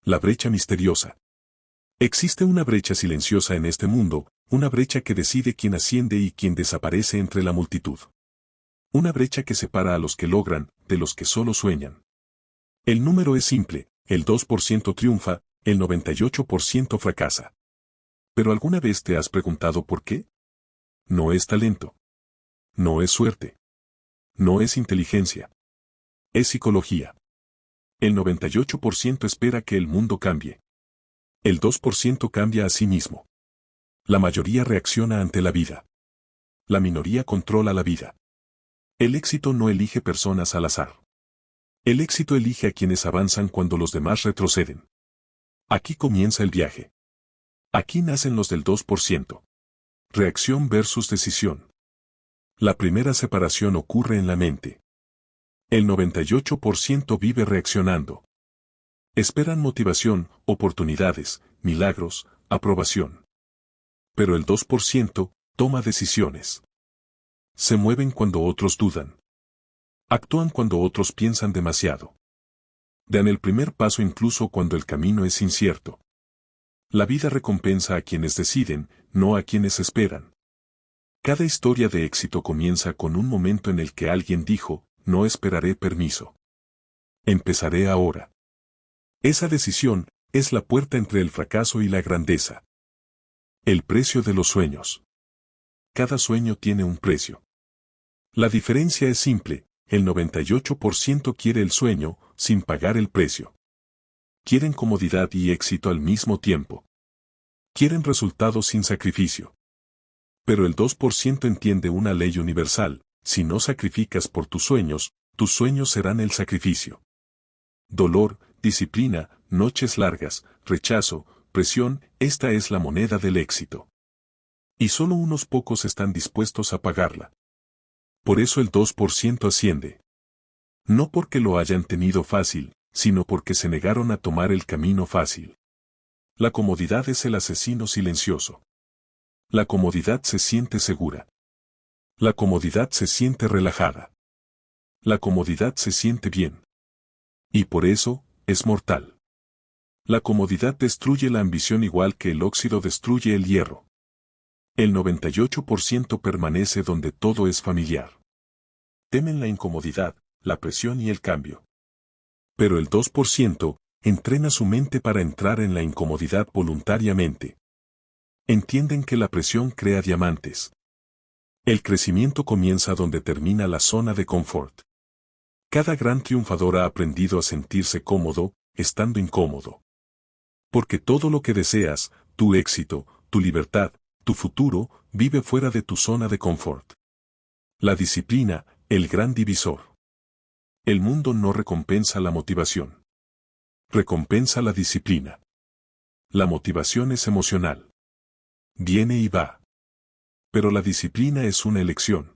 La brecha misteriosa. Existe una brecha silenciosa en este mundo, una brecha que decide quién asciende y quién desaparece entre la multitud. Una brecha que separa a los que logran, de los que solo sueñan. El número es simple, el 2% triunfa, el 98% fracasa. ¿Pero alguna vez te has preguntado por qué? No es talento. No es suerte. No es inteligencia. Es psicología. El 98% espera que el mundo cambie. El 2% cambia a sí mismo. La mayoría reacciona ante la vida. La minoría controla la vida. El éxito no elige personas al azar. El éxito elige a quienes avanzan cuando los demás retroceden. Aquí comienza el viaje. Aquí nacen los del 2%. Reacción versus decisión. La primera separación ocurre en la mente. El 98% vive reaccionando. Esperan motivación, oportunidades, milagros, aprobación. Pero el 2% toma decisiones. Se mueven cuando otros dudan. Actúan cuando otros piensan demasiado. Dan el primer paso incluso cuando el camino es incierto. La vida recompensa a quienes deciden, no a quienes esperan. Cada historia de éxito comienza con un momento en el que alguien dijo, no esperaré permiso. Empezaré ahora. Esa decisión es la puerta entre el fracaso y la grandeza. El precio de los sueños. Cada sueño tiene un precio. La diferencia es simple, el 98% quiere el sueño, sin pagar el precio. Quieren comodidad y éxito al mismo tiempo. Quieren resultados sin sacrificio. Pero el 2% entiende una ley universal, si no sacrificas por tus sueños serán el sacrificio. Dolor, disciplina, noches largas, rechazo, presión, esta es la moneda del éxito. Y solo unos pocos están dispuestos a pagarla. Por eso el 2% asciende. No porque lo hayan tenido fácil, sino porque se negaron a tomar el camino fácil. La comodidad es el asesino silencioso. La comodidad se siente segura. La comodidad se siente relajada. La comodidad se siente bien. Y por eso, es mortal. La comodidad destruye la ambición igual que el óxido destruye el hierro. El 98% permanece donde todo es familiar. Temen la incomodidad, la presión y el cambio. Pero el 2% entrena su mente para entrar en la incomodidad voluntariamente. Entienden que la presión crea diamantes. El crecimiento comienza donde termina la zona de confort. Cada gran triunfador ha aprendido a sentirse cómodo, estando incómodo. Porque todo lo que deseas, tu éxito, tu libertad, tu futuro, vive fuera de tu zona de confort. La disciplina, el gran divisor. El mundo no recompensa la motivación. Recompensa la disciplina. La motivación es emocional. Viene y va. Pero la disciplina es una elección.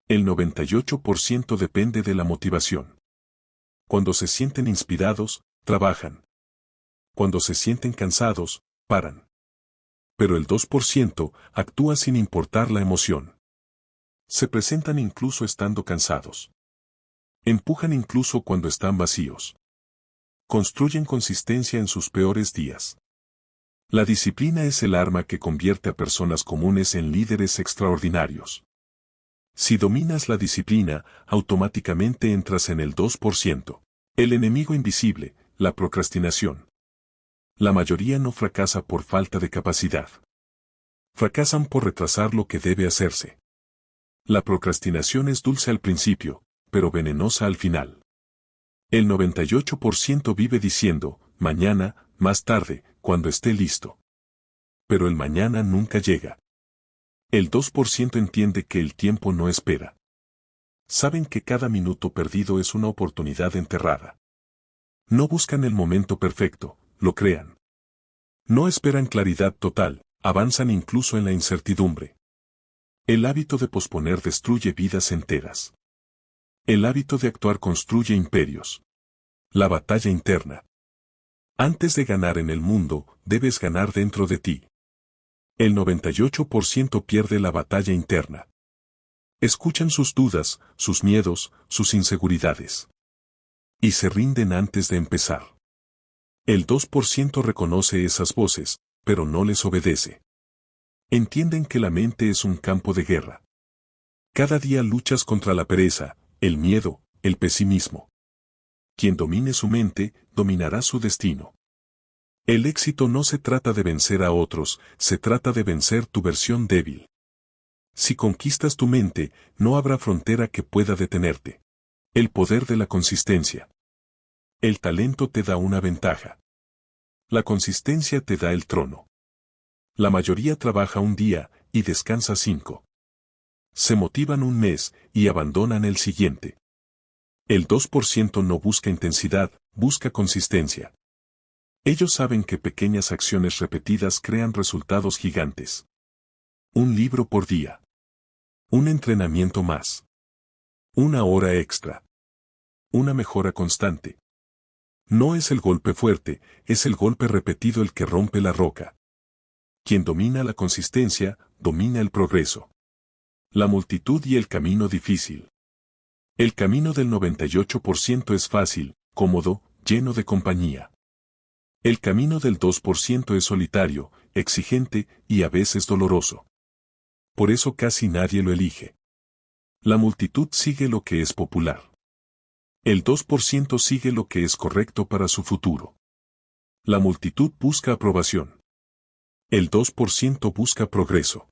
El 98% depende de la motivación. Cuando se sienten inspirados, trabajan. Cuando se sienten cansados, paran. Pero el 2% actúa sin importar la emoción. Se presentan incluso estando cansados. Empujan incluso cuando están vacíos. Construyen consistencia en sus peores días. La disciplina es el arma que convierte a personas comunes en líderes extraordinarios. Si dominas la disciplina, automáticamente entras en el 2%. El enemigo invisible, la procrastinación. La mayoría no fracasa por falta de capacidad. Fracasan por retrasar lo que debe hacerse. La procrastinación es dulce al principio, pero venenosa al final. El 98% vive diciendo, mañana, más tarde, cuando esté listo. Pero el mañana nunca llega. El 2% entiende que el tiempo no espera. Saben que cada minuto perdido es una oportunidad enterrada. No buscan el momento perfecto, lo crean. No esperan claridad total, avanzan incluso en la incertidumbre. El hábito de posponer destruye vidas enteras. El hábito de actuar construye imperios. La batalla interna. Antes de ganar en el mundo, debes ganar dentro de ti. El 98% pierde la batalla interna. Escuchan sus dudas, sus miedos, sus inseguridades. Y se rinden antes de empezar. El 2% reconoce esas voces, pero no les obedece. Entienden que la mente es un campo de guerra. Cada día luchas contra la pereza, el miedo, el pesimismo. Quien domine su mente, dominará su destino. El éxito no se trata de vencer a otros, se trata de vencer tu versión débil. Si conquistas tu mente, no habrá frontera que pueda detenerte. El poder de la consistencia. El talento te da una ventaja. La consistencia te da el trono. La mayoría trabaja un día y descansa 5. Se motivan un mes y abandonan el siguiente. El 2% no busca intensidad, busca consistencia. Ellos saben que pequeñas acciones repetidas crean resultados gigantes. Un libro por día. Un entrenamiento más. Una hora extra. Una mejora constante. No es el golpe fuerte, es el golpe repetido el que rompe la roca. Quien domina la consistencia, domina el progreso. La multitud y el camino difícil. El camino del 98% es fácil, cómodo, lleno de compañía. El camino del 2% es solitario, exigente y a veces doloroso. Por eso casi nadie lo elige. La multitud sigue lo que es popular. El 2% sigue lo que es correcto para su futuro. La multitud busca aprobación. El 2% busca progreso.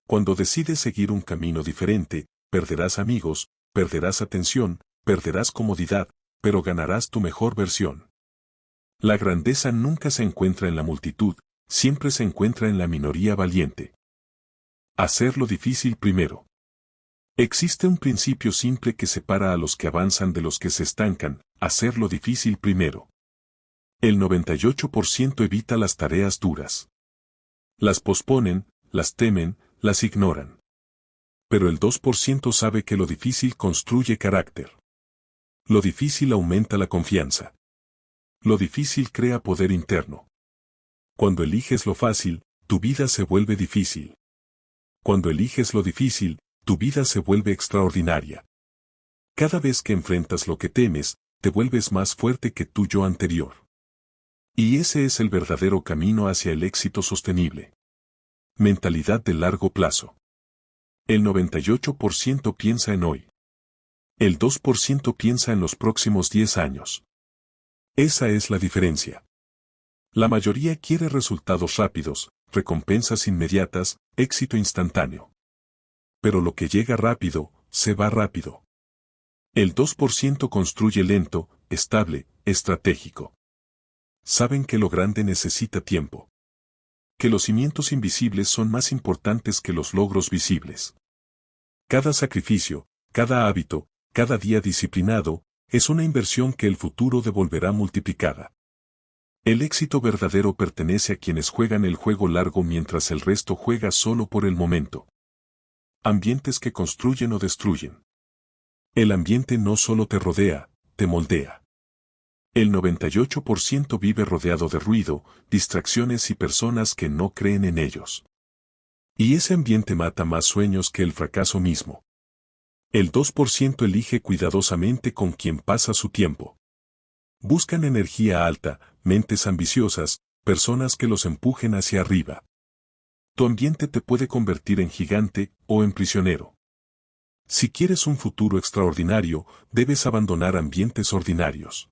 Cuando decides seguir un camino diferente, perderás amigos, perderás atención, perderás comodidad, pero ganarás tu mejor versión. La grandeza nunca se encuentra en la multitud, siempre se encuentra en la minoría valiente. Hacer lo difícil primero. Existe un principio simple que separa a los que avanzan de los que se estancan, hacer lo difícil primero. El 98% evita las tareas duras. Las posponen, las temen, las ignoran. Pero el 2% sabe que lo difícil construye carácter. Lo difícil aumenta la confianza. Lo difícil crea poder interno. Cuando eliges lo fácil, tu vida se vuelve difícil. Cuando eliges lo difícil, tu vida se vuelve extraordinaria. Cada vez que enfrentas lo que temes, te vuelves más fuerte que tu yo anterior. Y ese es el verdadero camino hacia el éxito sostenible. Mentalidad de largo plazo. El 98% piensa en hoy. El 2% piensa en los próximos 10 años. Esa es la diferencia. La mayoría quiere resultados rápidos, recompensas inmediatas, éxito instantáneo. Pero lo que llega rápido, se va rápido. El 2% construye lento, estable, estratégico. Saben que lo grande necesita tiempo. Que los cimientos invisibles son más importantes que los logros visibles. Cada sacrificio, cada hábito, cada día disciplinado, es una inversión que el futuro devolverá multiplicada. El éxito verdadero pertenece a quienes juegan el juego largo mientras el resto juega solo por el momento. Ambientes que construyen o destruyen. El ambiente no solo te rodea, te moldea. El 98% vive rodeado de ruido, distracciones y personas que no creen en ellos. Y ese ambiente mata más sueños que el fracaso mismo. El 2% elige cuidadosamente con quien pasa su tiempo. Buscan energía alta, mentes ambiciosas, personas que los empujen hacia arriba. Tu ambiente te puede convertir en gigante o en prisionero. Si quieres un futuro extraordinario, debes abandonar ambientes ordinarios.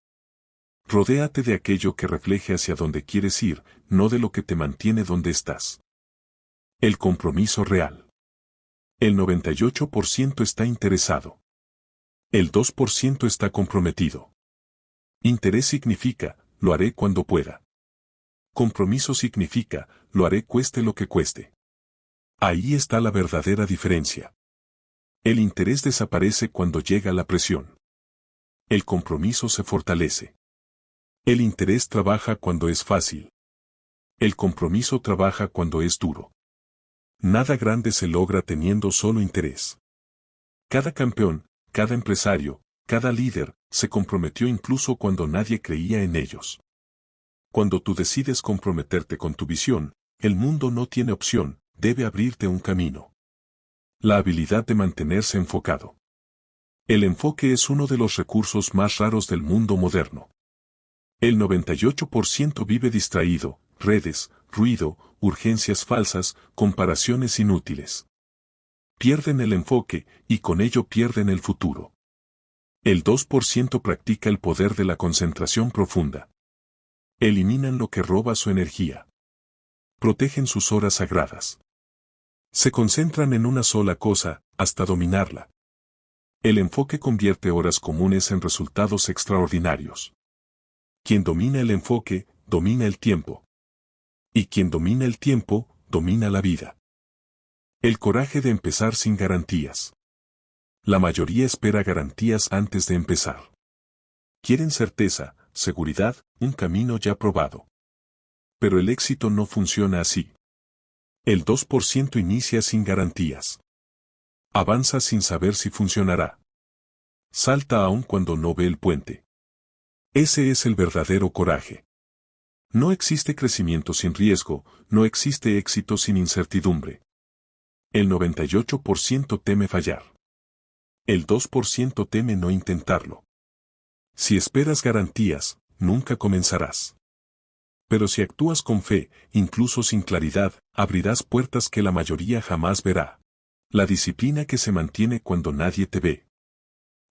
Rodéate de aquello que refleje hacia donde quieres ir, no de lo que te mantiene donde estás. El compromiso real. El 98% está interesado. El 2% está comprometido. Interés significa, lo haré cuando pueda. Compromiso significa, lo haré cueste lo que cueste. Ahí está la verdadera diferencia. El interés desaparece cuando llega la presión. El compromiso se fortalece. El interés trabaja cuando es fácil. El compromiso trabaja cuando es duro. Nada grande se logra teniendo solo interés. Cada campeón, cada empresario, cada líder, se comprometió incluso cuando nadie creía en ellos. Cuando tú decides comprometerte con tu visión, el mundo no tiene opción, debe abrirte un camino. La habilidad de mantenerse enfocado. El enfoque es uno de los recursos más raros del mundo moderno. El 98% vive distraído, redes, ruido, urgencias falsas, comparaciones inútiles. Pierden el enfoque, y con ello pierden el futuro. El 2% practica el poder de la concentración profunda. Eliminan lo que roba su energía. Protegen sus horas sagradas. Se concentran en una sola cosa, hasta dominarla. El enfoque convierte horas comunes en resultados extraordinarios. Quien domina el enfoque, domina el tiempo. Y quien domina el tiempo, domina la vida. El coraje de empezar sin garantías. La mayoría espera garantías antes de empezar. Quieren certeza, seguridad, un camino ya probado. Pero el éxito no funciona así. El 2% inicia sin garantías. Avanza sin saber si funcionará. Salta aún cuando no ve el puente. Ese es el verdadero coraje. No existe crecimiento sin riesgo, no existe éxito sin incertidumbre. El 98% teme fallar. El 2% teme no intentarlo. Si esperas garantías, nunca comenzarás. Pero si actúas con fe, incluso sin claridad, abrirás puertas que la mayoría jamás verá. La disciplina que se mantiene cuando nadie te ve.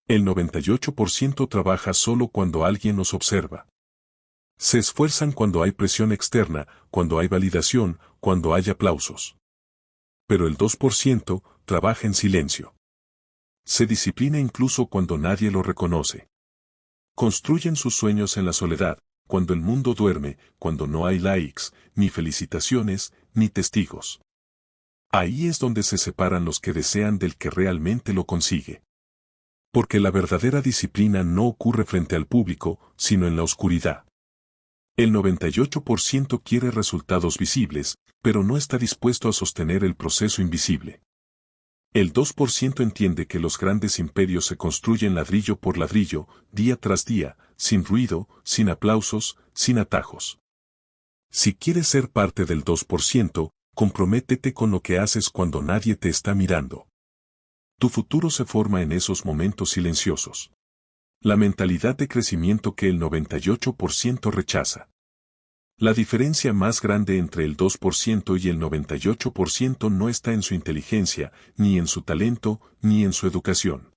El 98% trabaja solo cuando alguien nos observa. Se esfuerzan cuando hay presión externa, cuando hay validación, cuando hay aplausos. Pero el 2% trabaja en silencio. Se disciplina incluso cuando nadie lo reconoce. Construyen sus sueños en la soledad, cuando el mundo duerme, cuando no hay likes, ni felicitaciones, ni testigos. Ahí es donde se separan los que desean del que realmente lo consigue. Porque la verdadera disciplina no ocurre frente al público, sino en la oscuridad. El 98% quiere resultados visibles, pero no está dispuesto a sostener el proceso invisible. El 2% entiende que los grandes imperios se construyen ladrillo por ladrillo, día tras día, sin ruido, sin aplausos, sin atajos. Si quieres ser parte del 2%, comprométete con lo que haces cuando nadie te está mirando. Tu futuro se forma en esos momentos silenciosos. La mentalidad de crecimiento que el 98% rechaza. La diferencia más grande entre el 2% y el 98% no está en su inteligencia, ni en su talento, ni en su educación.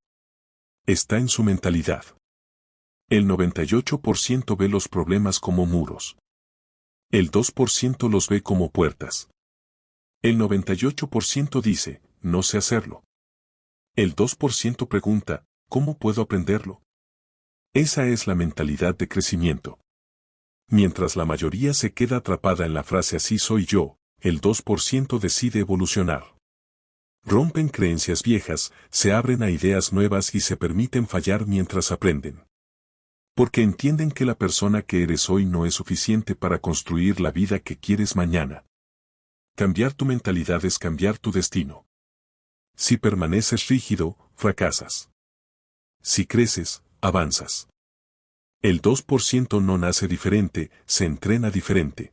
Está en su mentalidad. El 98% ve los problemas como muros. El 2% los ve como puertas. El 98% dice, no sé hacerlo. El 2% pregunta, ¿cómo puedo aprenderlo? Esa es la mentalidad de crecimiento. Mientras la mayoría se queda atrapada en la frase así soy yo, el 2% decide evolucionar. Rompen creencias viejas, se abren a ideas nuevas y se permiten fallar mientras aprenden. Porque entienden que la persona que eres hoy no es suficiente para construir la vida que quieres mañana. Cambiar tu mentalidad es cambiar tu destino. Si permaneces rígido, fracasas. Si creces, avanzas. El 2% no nace diferente, se entrena diferente.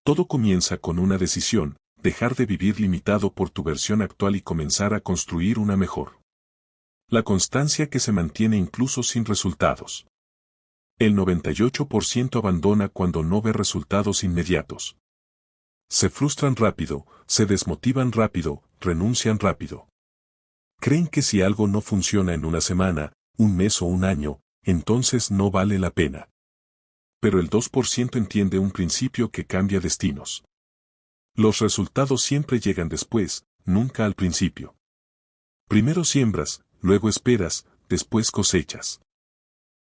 Todo comienza con una decisión, dejar de vivir limitado por tu versión actual y comenzar a construir una mejor. La constancia que se mantiene incluso sin resultados. El 98% abandona cuando no ve resultados inmediatos. Se frustran rápido, se desmotivan rápido, renuncian rápido. Creen que si algo no funciona en una semana, un mes o un año, entonces no vale la pena. Pero el 2% entiende un principio que cambia destinos. Los resultados siempre llegan después, nunca al principio. Primero siembras, luego esperas, después cosechas.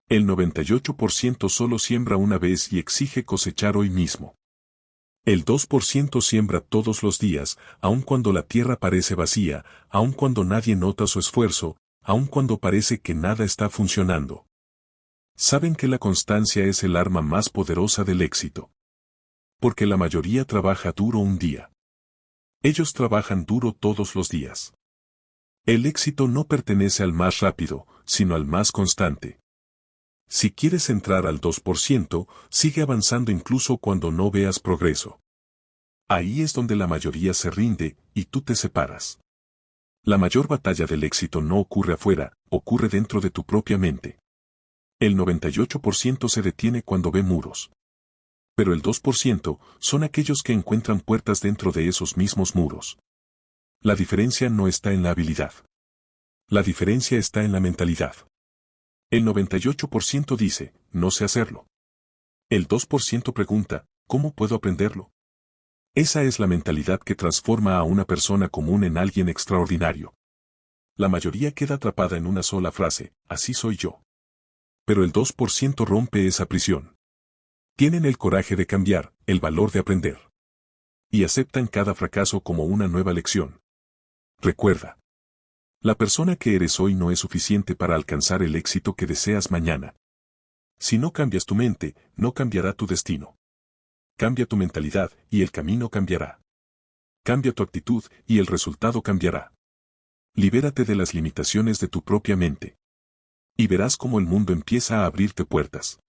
El 98% solo siembra una vez y exige cosechar hoy mismo. El 2% siembra todos los días, aun cuando la tierra parece vacía, aun cuando nadie nota su esfuerzo, aun cuando parece que nada está funcionando. Saben que la constancia es el arma más poderosa del éxito. Porque la mayoría trabaja duro un día. Ellos trabajan duro todos los días. El éxito no pertenece al más rápido, sino al más constante. Si quieres entrar al 2%, sigue avanzando incluso cuando no veas progreso. Ahí es donde la mayoría se rinde, y tú te separas. La mayor batalla del éxito no ocurre afuera, ocurre dentro de tu propia mente. El 98% se detiene cuando ve muros. Pero el 2% son aquellos que encuentran puertas dentro de esos mismos muros. La diferencia no está en la habilidad. La diferencia está en la mentalidad. El 98% dice, no sé hacerlo. El 2% pregunta, ¿cómo puedo aprenderlo? Esa es la mentalidad que transforma a una persona común en alguien extraordinario. La mayoría queda atrapada en una sola frase, así soy yo. Pero el 2% rompe esa prisión. Tienen el coraje de cambiar, el valor de aprender. Y aceptan cada fracaso como una nueva lección. Recuerda. La persona que eres hoy no es suficiente para alcanzar el éxito que deseas mañana. Si no cambias tu mente, no cambiará tu destino. Cambia tu mentalidad y el camino cambiará. Cambia tu actitud y el resultado cambiará. Libérate de las limitaciones de tu propia mente. Y verás cómo el mundo empieza a abrirte puertas.